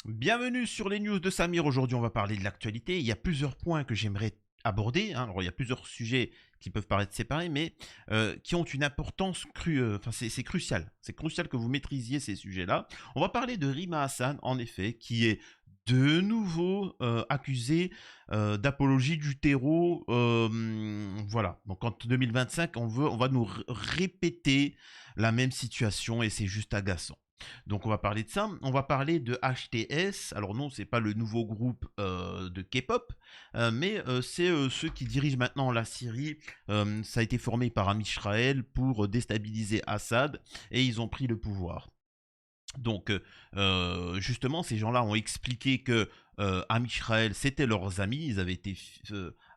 Bienvenue sur les news de Samir. Aujourd'hui, on va parler de l'actualité. Il y a plusieurs points que j'aimerais aborder. Alors, il y a plusieurs sujets qui peuvent paraître séparés, mais qui ont une importance enfin, c'est crucial. C'est crucial que vous maîtrisiez ces sujets-là. On va parler de Rima Hassan, en effet, qui est de nouveau accusé d'apologie du terreau. Voilà. Donc, en 2025, on va nous répéter la même situation et c'est juste agaçant. Donc on va parler de ça. On va parler de HTS. Alors non, c'est pas le nouveau groupe de K-pop, mais c'est ceux qui dirigent maintenant la Syrie. Ça a été formé par Amisraël pour déstabiliser Assad et ils ont pris le pouvoir. Donc justement, ces gens-là ont expliqué que Amisraël c'était leurs amis. Ils avaient été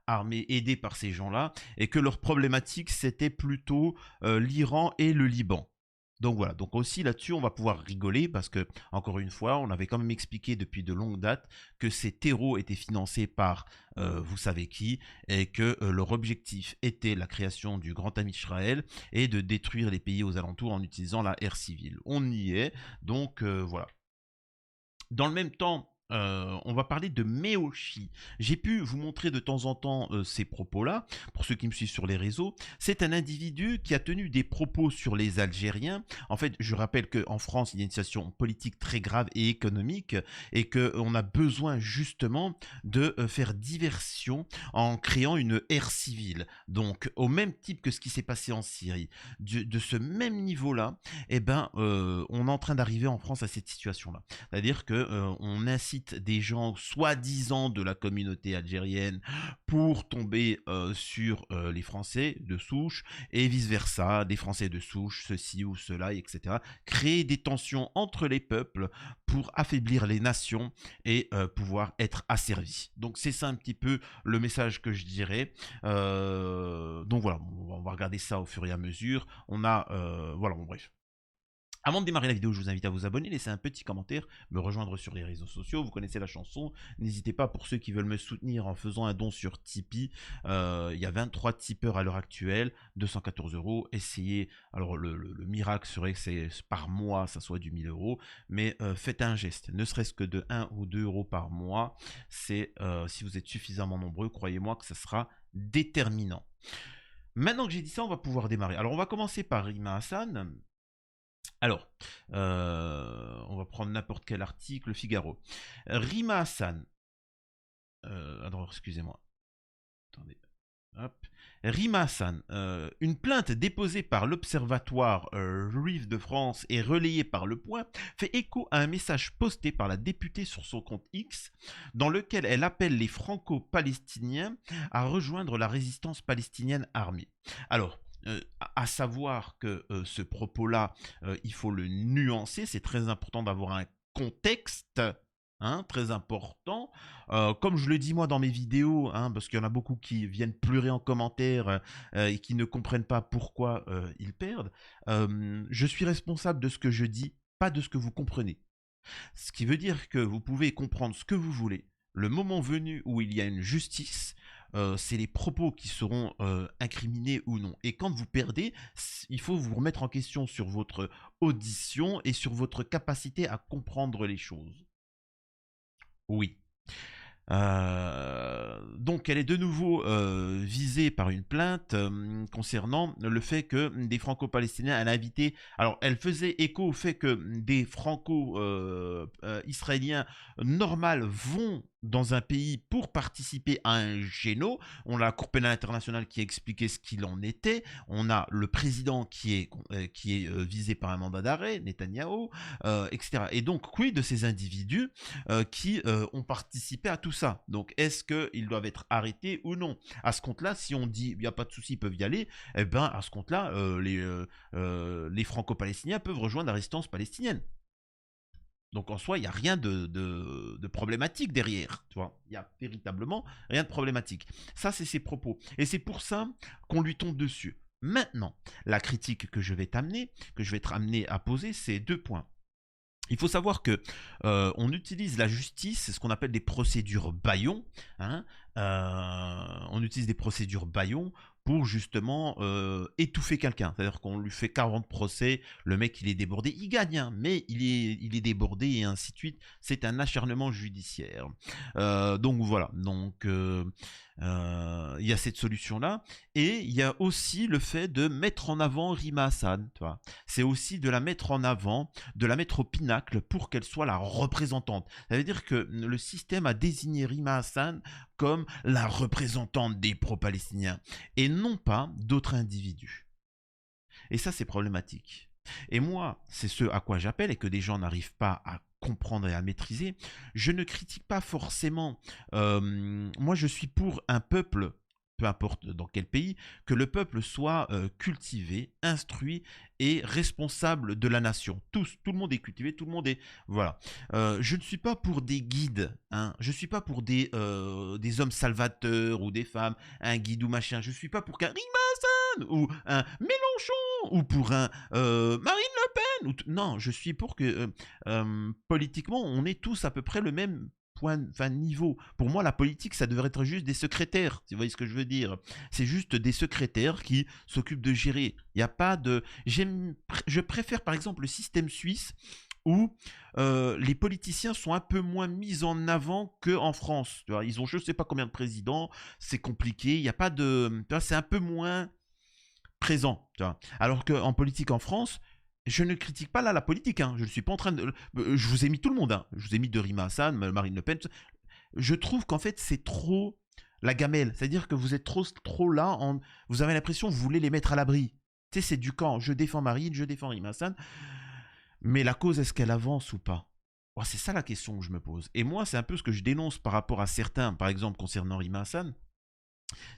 armés, aidés par ces gens-là, et que leur problématique c'était plutôt l'Iran et le Liban. Donc voilà, donc aussi là-dessus on va pouvoir rigoler parce que, encore une fois, on avait quand même expliqué depuis de longues dates que ces terreaux étaient financés par vous savez qui, et que leur objectif était la création du Grand Ami Israël et de détruire les pays aux alentours en utilisant la ère civile. On y est, donc voilà. Dans le même temps, on va parler de Meoshi. J'ai pu vous montrer de temps en temps ces propos-là, pour ceux qui me suivent sur les réseaux. C'est un individu qui a tenu des propos sur les Algériens. En fait, je rappelle qu'en France, il y a une situation politique très grave et économique, et qu'on a besoin justement de faire diversion en créant une ère civile. Donc, au même type que ce qui s'est passé en Syrie, de ce même niveau-là, eh ben, on est en train d'arriver en France à cette situation-là. C'est-à-dire que on incite des gens soi-disant de la communauté algérienne pour tomber sur les Français de souche et vice-versa, des Français de souche, ceci ou cela, etc. Créer des tensions entre les peuples pour affaiblir les nations et pouvoir être asservis. Donc c'est ça un petit peu le message que je dirais. Donc voilà, on va regarder ça au fur et à mesure. On a, voilà, bon, bref. Avant de démarrer la vidéo, je vous invite à vous abonner, laisser un petit commentaire, me rejoindre sur les réseaux sociaux. Vous connaissez la chanson. N'hésitez pas, pour ceux qui veulent me soutenir en faisant un don sur Tipeee. Il y a 23 tipeurs à l'heure actuelle, 214 euros. Essayez. Alors, le miracle serait que c'est par mois, ça soit du 1000 euros. Mais faites un geste, ne serait-ce que de 1 ou 2 euros par mois. C'est, si vous êtes suffisamment nombreux, croyez-moi que ça sera déterminant. Maintenant que j'ai dit ça, on va pouvoir démarrer. Alors, on va commencer par Rima Hassan. Alors, on va prendre n'importe quel article, Figaro. Rima Hassan. Alors, excusez-moi. Attendez. Hop. Rima Hassan, une plainte déposée par l'Observatoire Juif de France et relayée par Le Point fait écho à un message posté par la députée sur son compte X, dans lequel elle appelle les franco-palestiniens à rejoindre la résistance palestinienne armée. Alors, à savoir que ce propos-là, il faut le nuancer, c'est très important d'avoir un contexte. Hein, très important. Comme je le dis moi dans mes vidéos, hein, parce qu'il y en a beaucoup qui viennent pleurer en commentaire et qui ne comprennent pas pourquoi ils perdent, je suis responsable de ce que je dis, pas de ce que vous comprenez. Ce qui veut dire que vous pouvez comprendre ce que vous voulez. Le moment venu où il y a une justice, c'est les propos qui seront incriminés ou non. Et quand vous perdez, il faut vous remettre en question sur votre audition et sur votre capacité à comprendre les choses. Oui. Donc elle est de nouveau visée par une plainte concernant le fait que des franco-palestiniens elle a invité, alors elle faisait écho au fait que des franco-israéliens normal vont dans un pays pour participer à un géno. On a la Cour pénale internationale qui a expliqué ce qu'il en était. On a le président qui est visé par un mandat d'arrêt, Netanyahou, etc. Et donc, quid de ces individus qui ont participé à tout ça? Donc, est-ce qu'ils doivent être arrêtés ou non? À ce compte-là, si on dit il n'y a pas de souci, ils peuvent y aller, eh ben, à ce compte-là, les franco-palestiniens peuvent rejoindre la résistance palestinienne. Donc en soi, il n'y a rien de problématique derrière, tu vois. Il n'y a véritablement rien de problématique. Ça, c'est ses propos. Et c'est pour ça qu'on lui tombe dessus. Maintenant, la critique que je vais t'amener, que je vais être amené à poser, c'est deux points. Il faut savoir que on utilise la justice, c'est ce qu'on appelle des procédures bâillons. Hein, on utilise des procédures bâillons pour justement étouffer quelqu'un. C'est-à-dire qu'on lui fait 40 procès, le mec il est débordé, il gagne, hein, mais il est débordé et ainsi de suite. C'est un acharnement judiciaire. Donc voilà, donc il y a cette solution-là. Et il y a aussi le fait de mettre en avant Rima Hassan. Tu vois. C'est aussi de la mettre en avant, de la mettre au pinacle pour qu'elle soit la représentante. Ça veut dire que le système a désigné Rima Hassan comme la représentante des pro-palestiniens et non pas d'autres individus. Et ça, c'est problématique. Et moi, c'est ce à quoi j'appelle et que des gens n'arrivent pas à comprendre et à maîtriser. Je ne critique pas forcément. Moi, je suis pour un peuple, peu importe dans quel pays, que le peuple soit cultivé, instruit et responsable de la nation. Tous, tout le monde est cultivé, tout le monde est... Voilà. Je ne suis pas pour des guides, hein. Je ne suis pas pour des hommes salvateurs ou des femmes, un guide ou machin. Je ne suis pas pour qu'un Rima ou un Mélenchon ou pour un Marine Le Pen. Non, je suis pour que politiquement, on est tous à peu près le même niveau. Pour moi, la politique, ça devrait être juste des secrétaires, si vous voyez ce que je veux dire. C'est juste des secrétaires qui s'occupent de gérer. Il n'y a pas de... Je préfère par exemple le système suisse où les politiciens sont un peu moins mis en avant qu'en France. Tu vois, ils ont je ne sais pas combien de présidents, c'est compliqué, il n'y a pas de... Tu vois, c'est un peu moins présent. Tu vois. Alors qu'en politique en France, je ne critique pas là la politique, hein. Je ne suis pas en train de... Je vous ai mis tout le monde, hein. Je vous ai mis de Rima Hassan, Marine Le Pen. Je trouve qu'en fait, c'est trop la gamelle. C'est-à-dire que vous êtes trop là, vous avez l'impression que vous voulez les mettre à l'abri. Tu sais, c'est du camp. Je défends Marine, je défends Rima Hassan. Mais la cause, est-ce qu'elle avance ou pas? Oh, c'est ça la question que je me pose. Et moi, c'est un peu ce que je dénonce par rapport à certains, par exemple concernant Rima Hassan,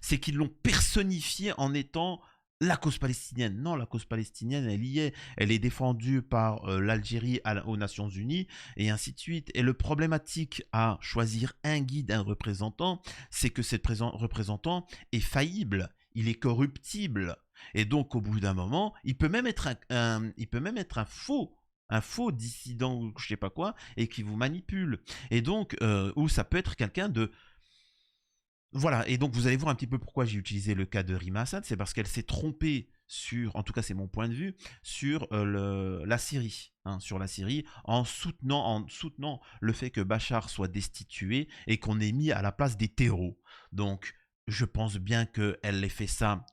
c'est qu'ils l'ont personnifié en étant la cause palestinienne. Non, la cause palestinienne, elle y est. Elle est défendue par l'Algérie aux Nations Unies et ainsi de suite. Et le problématique à choisir un guide, un représentant, c'est que cet représentant est faillible, il est corruptible. Et donc, au bout d'un moment, il peut même être un faux dissident ou je sais pas quoi, et qui vous manipule. Et donc, ou ça peut être quelqu'un de... Voilà, et donc vous allez voir un petit peu pourquoi j'ai utilisé le cas de Rima Hassan, c'est parce qu'elle s'est trompée sur, en tout cas c'est mon point de vue, sur la Syrie, hein, sur la Syrie, en soutenant le fait que Bachar soit destitué et qu'on ait mis à la place des terreaux. Donc je pense bien qu'elle ait fait ça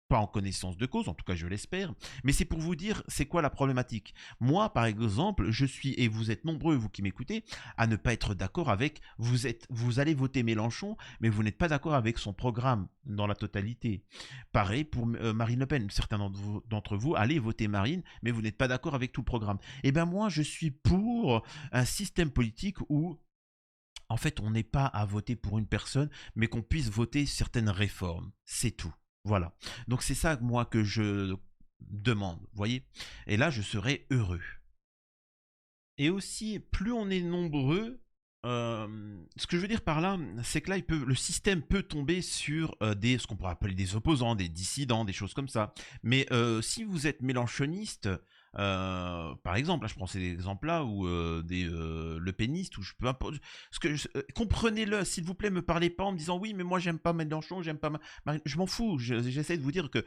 pas en connaissance de cause, en tout cas je l'espère, mais c'est pour vous dire c'est quoi la problématique. Moi par exemple, je suis, et vous êtes nombreux vous qui m'écoutez, à ne pas être d'accord avec, vous allez voter Mélenchon, mais vous n'êtes pas d'accord avec son programme dans la totalité. Pareil pour Marine Le Pen, certains d'entre vous allez voter Marine, mais vous n'êtes pas d'accord avec tout le programme. Et bien moi je suis pour un système politique où en fait on n'est pas à voter pour une personne, mais qu'on puisse voter certaines réformes, c'est tout. Voilà. Donc c'est ça, moi, que je demande, vous voyez. Et là, je serai heureux. Et aussi, plus on est nombreux, ce que je veux dire par là, c'est que là, le système peut tomber sur ce qu'on pourrait appeler des opposants, des dissidents, des choses comme ça. Mais si vous êtes mélenchoniste, par exemple, là, je prends ces exemples-là, ou des Le Pénistes, ou je peux importe. Comprenez-le, s'il vous plaît, me parlez pas en me disant oui, mais moi j'aime pas Mélenchon, j'aime pas Marine. Je m'en fous. J'essaie de vous dire que,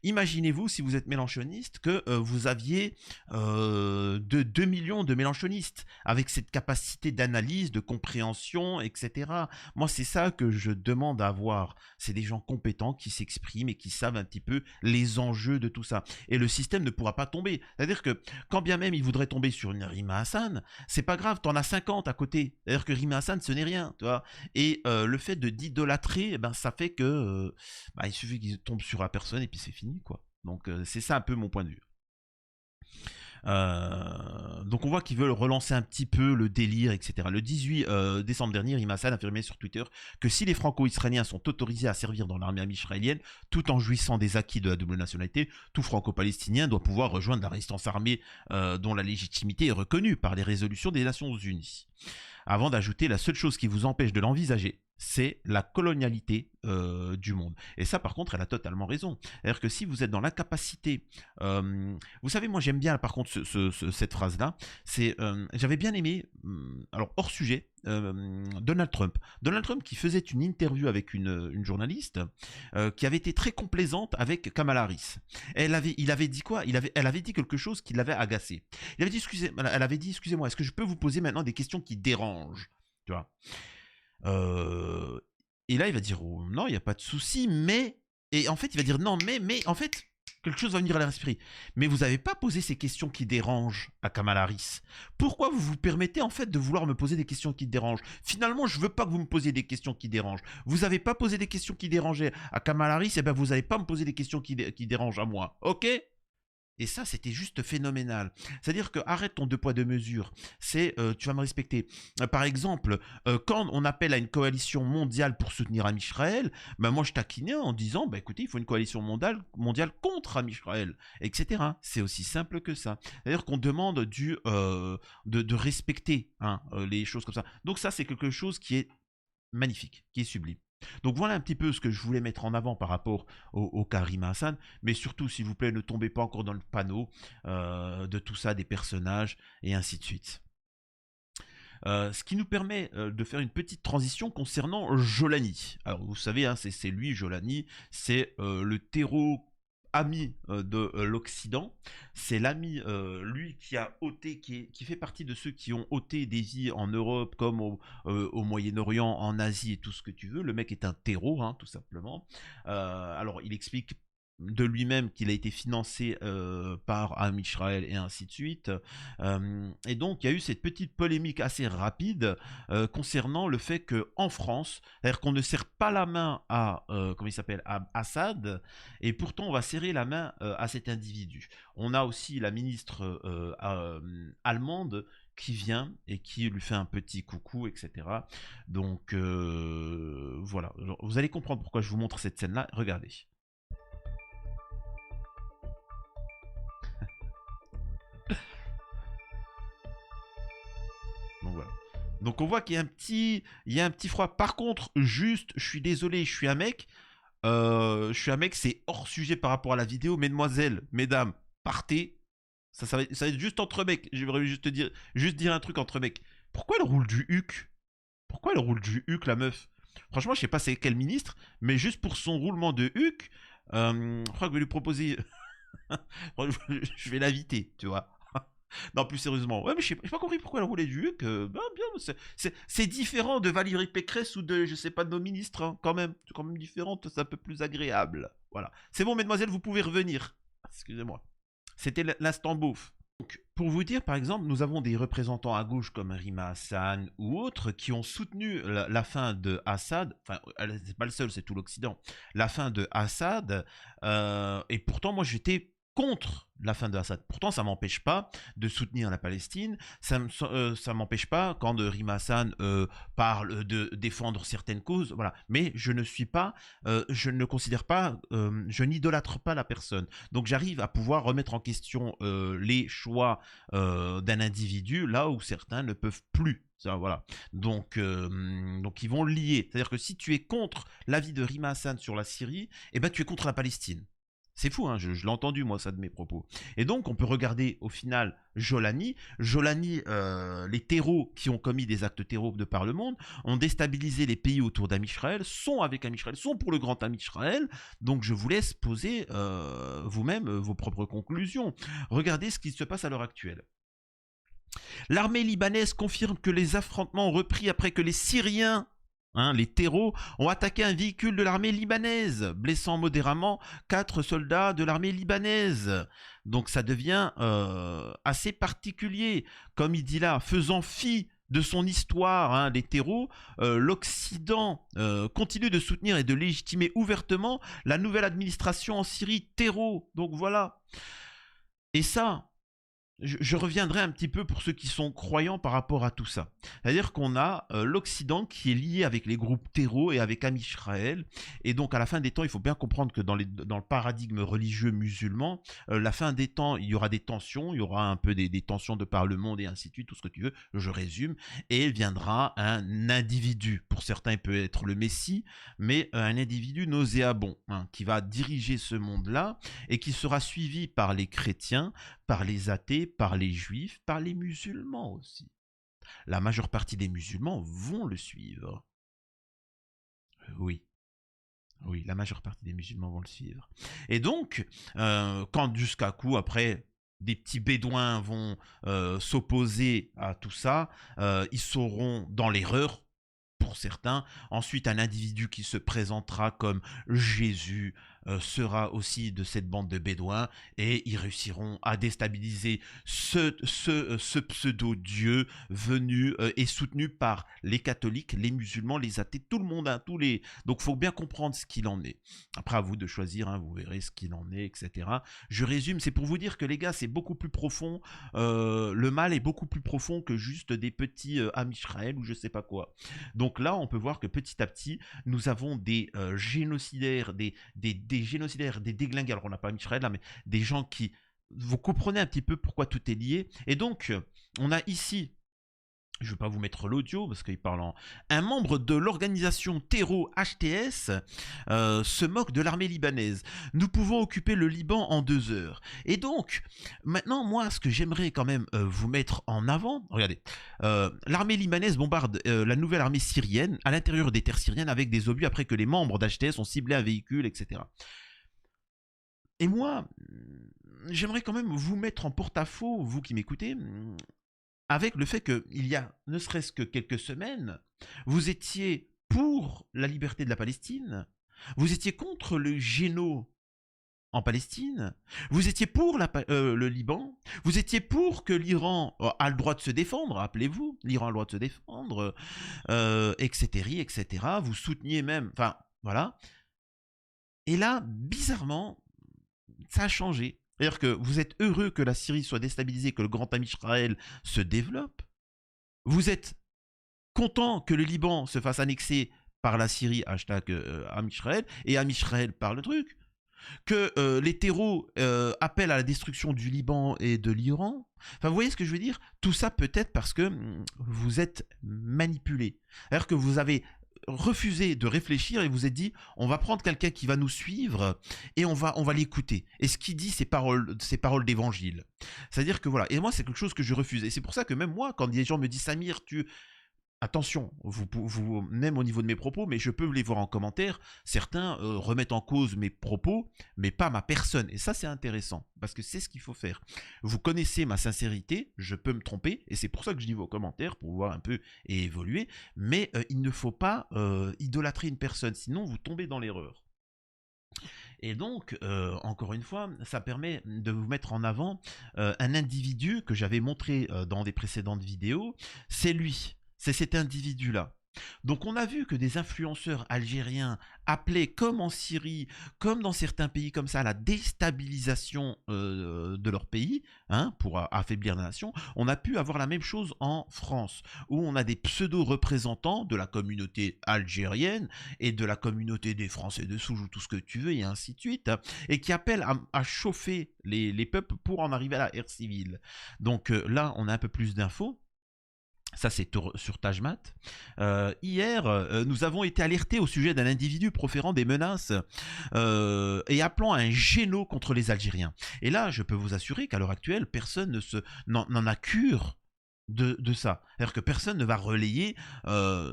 imaginez-vous si vous êtes mélenchoniste que vous aviez 2 millions de mélenchonistes avec cette capacité d'analyse, de compréhension, etc. Moi, c'est ça que je demande à avoir. C'est des gens compétents qui s'expriment et qui savent un petit peu les enjeux de tout ça. Et le système ne pourra pas tomber. C'est-à-dire que quand bien même il voudrait tomber sur une Rima Hassan, c'est pas grave, t'en as 50 à côté. C'est-à-dire que Rima Hassan, ce n'est rien, tu vois. Et le fait d'idolâtrer, eh ben, ça fait que il suffit qu'il tombe sur la personne et puis c'est fini, quoi. Donc c'est ça un peu mon point de vue. Donc on voit qu'ils veulent relancer un petit peu le délire, etc. Le 18 décembre dernier, Rima Hassan affirmait sur Twitter que si les franco-israéliens sont autorisés à servir dans l'armée israélienne, tout en jouissant des acquis de la double nationalité, tout franco-palestinien doit pouvoir rejoindre la résistance armée dont la légitimité est reconnue par les résolutions des Nations Unies. Avant d'ajouter, la seule chose qui vous empêche de l'envisager, c'est la colonialité du monde. Et ça, par contre, elle a totalement raison. C'est-à-dire que si vous êtes dans l'incapacité... vous savez, moi j'aime bien, par contre, cette phrase-là. C'est, j'avais bien aimé, alors hors sujet, Donald Trump. Donald Trump qui faisait une interview avec une journaliste qui avait été très complaisante avec Kamala Harris. Il avait dit quoi? Elle avait dit quelque chose qui l'avait agacé. Elle avait dit, excusez-moi, est-ce que je peux vous poser maintenant des questions qui dérangent? Tu vois. Et là, il va dire oh, non, il n'y a pas de souci, mais. Et en fait, il va dire non, mais en fait, quelque chose va venir à l'esprit. Mais vous n'avez pas posé ces questions qui dérangent à Kamala Harris. Pourquoi vous vous permettez en fait de vouloir me poser des questions qui dérangent? Finalement, je veux pas que vous me posiez des questions qui dérangent. Vous n'avez pas posé des questions qui dérangeaient à Kamala Harris, et ben vous n'allez pas me poser des questions qui dérangent à moi. Ok? Et ça, c'était juste phénoménal. C'est-à-dire que arrête ton deux poids deux mesures. C'est tu vas me respecter. Par exemple, quand on appelle à une coalition mondiale pour soutenir Amisraël, ben moi je taquinais en disant, bah écoutez, il faut une coalition mondiale contre Amisraël, etc. C'est aussi simple que ça. C'est-à-dire qu'on demande de respecter hein, les choses comme ça. Donc ça, c'est quelque chose qui est magnifique, qui est sublime. Donc voilà un petit peu ce que je voulais mettre en avant par rapport au cas Rima Hassan, mais surtout s'il vous plaît ne tombez pas encore dans le panneau de tout ça, des personnages et ainsi de suite. Ce qui nous permet de faire une petite transition concernant Jolani. Alors vous savez, hein, c'est lui Jolani, c'est le terreau ami de l'Occident. C'est l'ami, lui, qui a ôté, qui fait partie de ceux qui ont ôté des vies en Europe, comme au Moyen-Orient, en Asie et tout ce que tu veux. Le mec est un terreau, hein, tout simplement. Alors, il explique de lui-même qu'il a été financé par Am Israël et ainsi de suite. Et donc, il y a eu cette petite polémique assez rapide concernant le fait qu'en France, c'est-à-dire qu'on ne serre pas la main à, comment il s'appelle, à Assad, et pourtant on va serrer la main à cet individu. On a aussi la ministre allemande qui vient et qui lui fait un petit coucou, etc. Donc voilà, vous allez comprendre pourquoi je vous montre cette scène-là. Regardez. Donc voilà. Donc on voit qu'il y a un petit froid. Par contre, juste, je suis désolé, je suis un mec. C'est hors sujet par rapport à la vidéo. Mesdemoiselles, mesdames, partez. Ça va être juste entre mecs. Je voudrais juste dire un truc entre mecs. Pourquoi elle roule du huc? Pourquoi elle roule du huc, la meuf? Franchement, je sais pas c'est quel ministre, mais juste pour son roulement de huc, je crois que je vais lui proposer. Je vais l'inviter, tu vois. Non, plus sérieusement. Ouais, mais j'ai pas compris pourquoi elle roulait du huc. Ben, bien, c'est différent de Valérie Pécresse ou de, je sais pas, de nos ministres, hein, quand même. C'est quand même différent, c'est un peu plus agréable. Voilà. C'est bon, mesdemoiselles, vous pouvez revenir. Excusez-moi. C'était l'instant bouffe. Donc, pour vous dire, par exemple, nous avons des représentants à gauche comme Rima Hassan ou autres qui ont soutenu la fin de Assad. Enfin, c'est pas le seul, c'est tout l'Occident. La fin de Assad. Et pourtant, moi, j'étais contre la fin de Assad. Pourtant, ça m'empêche pas de soutenir la Palestine. Ça m'empêche pas quand Rima Hassan parle de défendre certaines causes. Voilà. Mais je ne suis pas, je ne considère pas, je n'idolâtre pas la personne. Donc j'arrive à pouvoir remettre en question les choix d'un individu là où certains ne peuvent plus. Ça, voilà. Donc ils vont lier. C'est-à-dire que si tu es contre l'avis de Rima Hassan sur la Syrie, eh ben tu es contre la Palestine. C'est fou, hein, je l'ai entendu, moi, ça, de mes propos. Et donc, on peut regarder, au final, Jolani. Jolani, les terreaux qui ont commis des actes terreaux de par le monde, ont déstabilisé les pays autour d'Amisraël, sont avec Amisraël, sont pour le grand Amisraël. Donc, je vous laisse poser vous-même vos propres conclusions. Regardez ce qui se passe à l'heure actuelle. L'armée libanaise confirme que les affrontements ont repris après que les Syriens... les terreaux ont attaqué un véhicule de l'armée libanaise, blessant modérément 4 soldats de l'armée libanaise. Donc ça devient assez particulier. Comme il dit là, faisant fi de son histoire, les terreaux, l'Occident continue de soutenir et de légitimer ouvertement la nouvelle administration en Syrie, terreau. Donc voilà. Et ça, je reviendrai un petit peu pour ceux qui sont croyants par rapport à tout ça. C'est-à-dire qu'on a l'Occident qui est lié avec les groupes terreaux et avec Am Israël. Et donc, à la fin des temps, il faut bien comprendre que dans le paradigme religieux musulman, la fin des temps, il y aura des tensions, il y aura un peu des tensions de par le monde et ainsi de suite, tout ce que tu veux, je résume. Et viendra un individu. Pour certains, il peut être le Messie, mais un individu nauséabond, hein, qui va diriger ce monde-là et qui sera suivi par les chrétiens, par les athées, par les juifs, par les musulmans aussi. La majeure partie des musulmans vont le suivre. Oui, oui, la majeure partie des musulmans vont le suivre. Et donc, quand jusqu'à coup, après, des petits bédouins vont s'opposer à tout ça, ils seront dans l'erreur pour certains. Ensuite, un individu qui se présentera comme Jésus sera aussi de cette bande de bédouins et ils réussiront à déstabiliser ce pseudo-dieu venu et soutenu par les catholiques, les musulmans, les athées, tout le monde, hein, tous les... Donc, il faut bien comprendre ce qu'il en est. Après, à vous de choisir, hein, vous verrez ce qu'il en est, etc. Je résume, c'est pour vous dire que les gars, c'est beaucoup plus profond. Le mal est beaucoup plus profond que juste des petits Am Israël ou je sais pas quoi. Donc là, on peut voir que petit à petit, nous avons des génocidaires, des génocidaires, des déglingués. Alors on n'a pas Michel là, mais des gens qui... Vous comprenez un petit peu pourquoi tout est lié. Et donc, on a ici... Je ne vais pas vous mettre l'audio parce qu'il parle en... Un membre de l'organisation Terreau HTS se moque de l'armée libanaise. Nous pouvons occuper le Liban en 2 heures. Et donc, maintenant, moi, ce que j'aimerais quand même vous mettre en avant, regardez, l'armée libanaise bombarde la nouvelle armée syrienne à l'intérieur des terres syriennes avec des obus après que les membres d'HTS ont ciblé un véhicule, etc. Et moi, j'aimerais quand même vous mettre en porte-à-faux, vous qui m'écoutez, avec le fait qu'il y a ne serait-ce que quelques semaines, vous étiez pour la liberté de la Palestine, vous étiez contre le géno en Palestine, vous étiez pour le Liban, vous étiez pour que l'Iran a le droit de se défendre, rappelez-vous, l'Iran a le droit de se défendre, etc., etc. Vous souteniez même, enfin, voilà. Et là, bizarrement, ça a changé. C'est-à-dire que vous êtes heureux que la Syrie soit déstabilisée, que le grand ami Israël se développe. Vous êtes content que le Liban se fasse annexer par la Syrie, hashtag Am Israël, et Am Israël par le truc. Que les terreaux appellent à la destruction du Liban et de l'Iran. Enfin, vous voyez ce que je veux dire? Tout ça peut-être parce que vous êtes manipulé. C'est-à-dire que vous avez refusé de réfléchir et vous êtes dit on va prendre quelqu'un qui va nous suivre et on va l'écouter. Et ce qu'il dit, c'est paroles d'évangile. C'est-à-dire que voilà. Et moi, c'est quelque chose que je refuse. Et c'est pour ça que même moi, quand des gens me disent Samir, attention, même au niveau de mes propos, mais je peux les voir en commentaire. Certains remettent en cause mes propos, mais pas ma personne. Et ça, c'est intéressant, parce que c'est ce qu'il faut faire. Vous connaissez ma sincérité, je peux me tromper, et c'est pour ça que je dis vos commentaires, pour voir un peu et évoluer. Mais il ne faut pas idolâtrer une personne, sinon vous tombez dans l'erreur. Et donc, encore une fois, ça permet de vous mettre en avant un individu que j'avais montré dans des précédentes vidéos. C'est lui, c'est cet individu-là. Donc on a vu que des influenceurs algériens appelaient, comme en Syrie, comme dans certains pays comme ça, à la déstabilisation de leur pays, hein, pour affaiblir la nation. On a pu avoir la même chose en France, où on a des pseudo-représentants de la communauté algérienne et de la communauté des Français de Souche, ou tout ce que tu veux, et ainsi de suite, hein, et qui appellent à chauffer les peuples pour en arriver à la ère civile. Donc là, on a un peu plus d'infos. Ça, c'est sur Tajmat. Hier, nous avons été alertés au sujet d'un individu proférant des menaces et appelant à un géno contre les Algériens. Et là, je peux vous assurer qu'à l'heure actuelle, personne n'en a cure de ça. C'est-à-dire que personne ne va relayer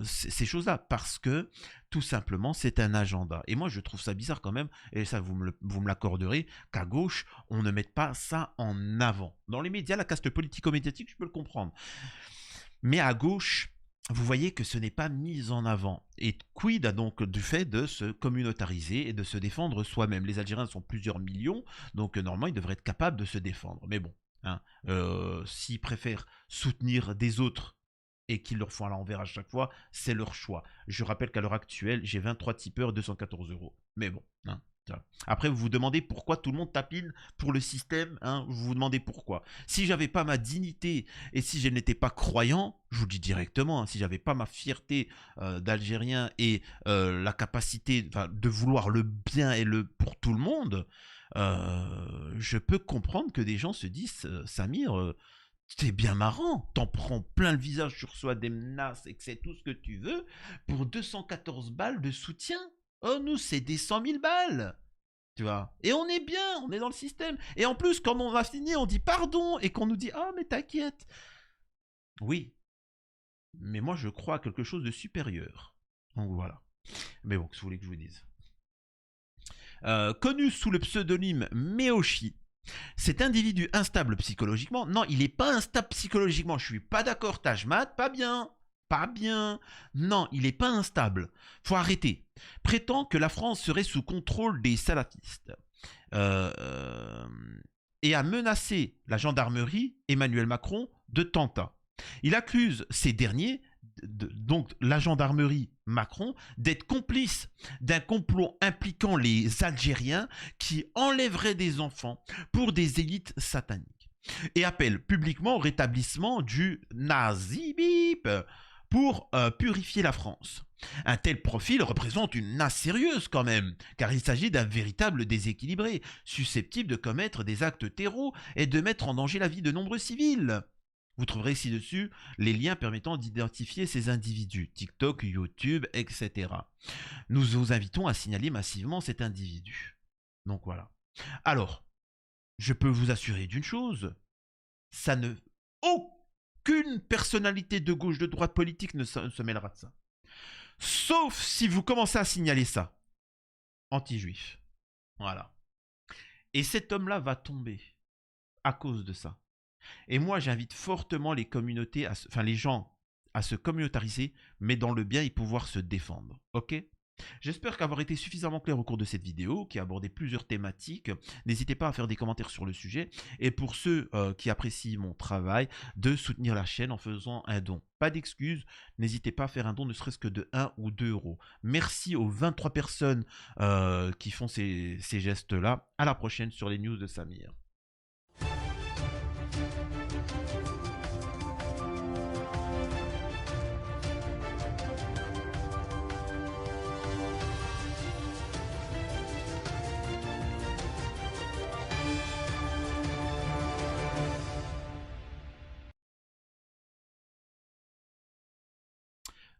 ces choses-là parce que tout simplement, c'est un agenda. Et moi, je trouve ça bizarre quand même, et ça, vous me l'accorderez, qu'à gauche, on ne mette pas ça en avant. Dans les médias, la caste politico-médiatique, je peux le comprendre. Mais à gauche, vous voyez que ce n'est pas mis en avant. Et quid donc du fait de se communautariser et de se défendre soi-même? Les Algériens sont plusieurs millions, donc normalement ils devraient être capables de se défendre. Mais bon, hein, s'ils préfèrent soutenir des autres et qu'ils leur font à l'envers à chaque fois, c'est leur choix. Je rappelle qu'à l'heure actuelle, j'ai 23 tipeurs, 214 euros. Mais bon, hein. Après, vous vous demandez pourquoi tout le monde tapine pour le système, hein, vous vous demandez pourquoi. Si j'avais pas ma dignité et si je n'étais pas croyant, je vous le dis directement, hein, si j'avais pas ma fierté d'Algérien et la capacité de vouloir le bien et le pour tout le monde, je peux comprendre que des gens se disent, Samir, c'est bien marrant, t'en prends plein le visage, tu reçois des menaces et que c'est tout ce que tu veux pour 214 balles de soutien. Oh, nous, c'est des 100 000 balles. Tu vois. Et on est bien, on est dans le système. Et en plus, quand on va finir, on dit pardon et qu'on nous dit ah, mais t'inquiète. Oui, mais moi, je crois à quelque chose de supérieur. Donc voilà. Mais bon, qu'est-ce que vous voulez que je vous dise? Connu sous le pseudonyme Meoshi, cet individu instable psychologiquement, non, il n'est pas instable psychologiquement, je suis pas d'accord, Tajmat, pas bien. Pas bien. Non, il n'est pas instable. Faut arrêter. Prétend que la France serait sous contrôle des salafistes. Euh, et a menacé la gendarmerie, Emmanuel Macron, de tentat. Il accuse ces derniers, donc la gendarmerie Macron, d'être complices d'un complot impliquant les Algériens qui enlèveraient des enfants pour des élites sataniques. Et appelle publiquement au rétablissement du nazi-bip pour purifier la France. Un tel profil représente une nasse sérieuse quand même, car il s'agit d'un véritable déséquilibré, susceptible de commettre des actes terreaux et de mettre en danger la vie de nombreux civils. Vous trouverez ci-dessus les liens permettant d'identifier ces individus, TikTok, YouTube, etc. Nous vous invitons à signaler massivement cet individu. Donc voilà. Alors, je peux vous assurer d'une chose, ça ne... Aucune personnalité de gauche, de droite politique ne se mêlera de ça. Sauf si vous commencez à signaler ça. Anti-juif. Voilà. Et cet homme-là va tomber à cause de ça. Et moi, j'invite fortement les communautés, les gens à se communautariser, mais dans le bien et pouvoir se défendre. Ok? J'espère qu'avoir été suffisamment clair au cours de cette vidéo, qui a abordé plusieurs thématiques. N'hésitez pas à faire des commentaires sur le sujet. Et pour ceux qui apprécient mon travail, de soutenir la chaîne en faisant un don. Pas d'excuses, n'hésitez pas à faire un don ne serait-ce que de 1 ou 2 euros. Merci aux 23 personnes qui font ces gestes-là. À la prochaine sur les news de Samir.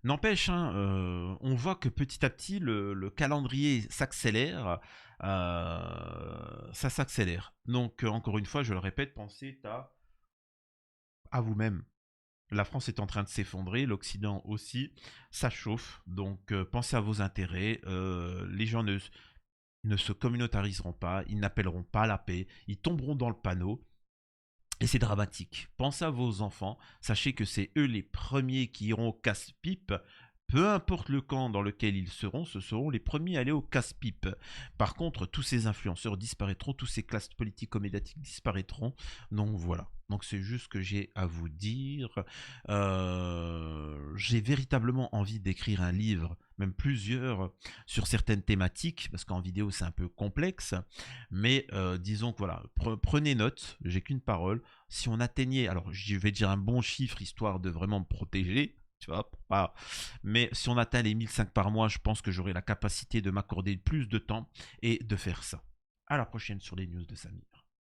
N'empêche, hein, on voit que petit à petit, le calendrier s'accélère. Ça s'accélère. Donc, encore une fois, je le répète, pensez à vous-même. La France est en train de s'effondrer, l'Occident aussi. Ça chauffe. Donc, pensez à vos intérêts. Les gens ne se communautariseront pas. Ils n'appelleront pas la paix. Ils tomberont dans le panneau. Et c'est dramatique. Pensez à vos enfants. Sachez que c'est eux les premiers qui iront au casse-pipe. Peu importe le camp dans lequel ils seront, ce seront les premiers à aller au casse-pipe. Par contre, tous ces influenceurs disparaîtront, tous ces classes politico-médiatiques disparaîtront. Donc voilà. Donc c'est juste ce que j'ai à vous dire. J'ai véritablement envie d'écrire un livre, même plusieurs, sur certaines thématiques, parce qu'en vidéo c'est un peu complexe. Mais disons que voilà, prenez note, j'ai qu'une parole. Si on atteignait, alors je vais dire un bon chiffre histoire de vraiment me protéger, tu vois, pas... mais si on atteint les 1005 par mois, je pense que j'aurai la capacité de m'accorder plus de temps et de faire ça. À la prochaine sur les news de Samir.